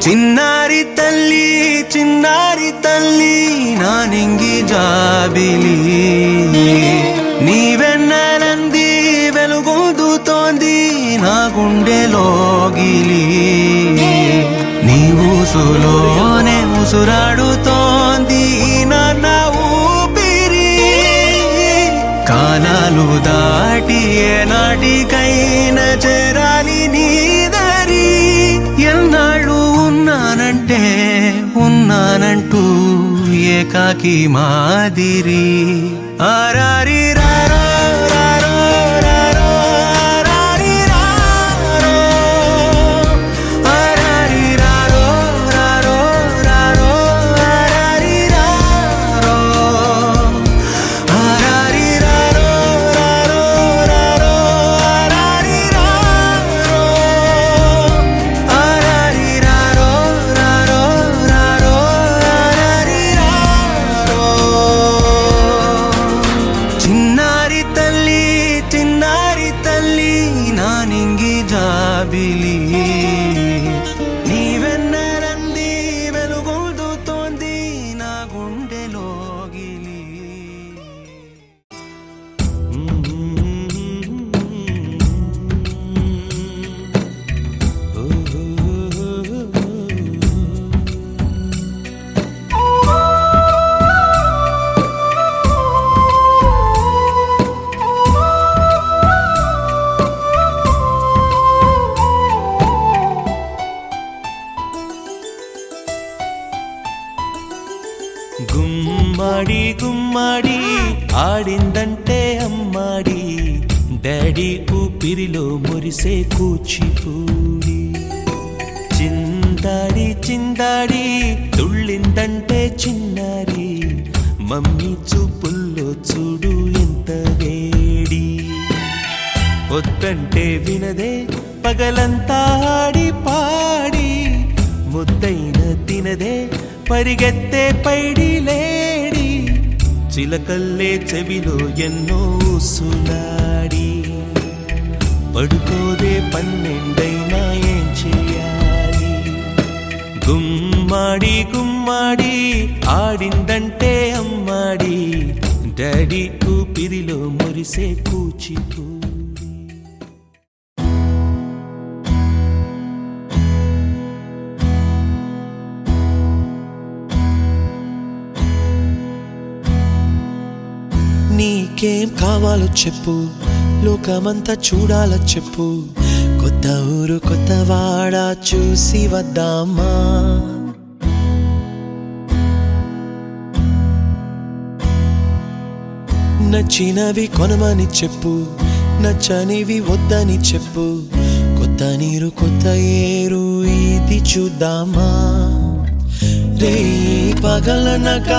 ಚಿನ್ನಾರಿ ತಲ್ಲಿ ನಾನಿಂಗಿ ಜಾಬಿಲಿ నీవెన్నెలంది వెలుగొందుతోంది నా గుండెలోగిలి నీ ఊసులోనే ఉసురాడుతోంది నా ఊపిరి కాలాలు దాటి ఏనాటికైనా చేరాలి నీ దరి ఎన్నాళ్ళు ఉన్నానంటూ ఏకాకి మాదిరి ఆరారి రారో రారో రారో ఆరారి రారో ఆరారి రారో రారో రారో ఆరారి రారో ఆరారి రారో రారో రారో ఆరారి రారో ఆరారి రారో రారో రారో ఆరారి రారో చిన్నారి తల్లి నానింగి జాబిలి నీవెన్నెలంది వెలుగొందుతోంది నా గుండెలోగిలి గుమ్మడి గుమ్మడి ఆడిందంటే అమ్మాడి డాడీ ఊపిరిలో మురిసే కూచిపూడి చిందాడి చిందాడి తుళ్ళిందంటే చిన్నారి మమ్మీ చూపుల్లో చూడు ఎంత వేడి వద్దంటే వినదే పగలంతా ఆడి పాడి ముద్దైన తినదే పరిగెత్తే పైడి లేడి చిలకల్లే చెవిలో ఎన్నో సులాడి పడుకోదే పన్నెండైనా ఏం చేయాలి గుమ్మాడి గుమ్మాడి ఆడిందంటే అమ్మాడి డాడీ ఊపిరిలో మురిసే కూచిపూడి నీకేం కావాలో చెప్పు లోకమంతా చూడాలో చెప్పు కొత్త ఊరు కొత్త వాడ చూసి వద్దామా నచ్చినవి కొనమని చెప్పు నచ్చనివి వద్దని చెప్పు కొత్త నీరు కొత్త ఏరు ఇది చూద్దామా రే పగలనక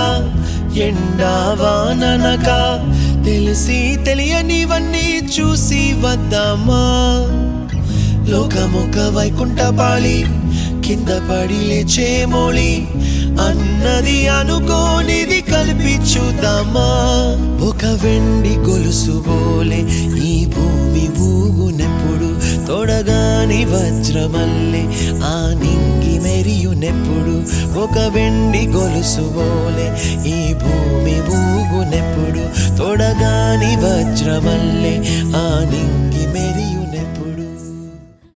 ఎండావాననక తెలిసి తెలియనివన్నీ చూసి వద్దామా లోకమొక వైకుంఠపాళి కింద పడి లేచే మోళి అన్నది అనుకోనిది కలిపి చూద్దామా ఒక వెండి గొలుసు బోలే ఈ భూమి ఊగునెప్పుడు తొడగాని వజ్రమల్లె ఆ నింగి మెరియునెప్పుడు ఒక వెండి గొలుసు బోలే ఈ భూమి ఊగునెప్పుడు తొడగాని వజ్రమల్లె ఆ నింగి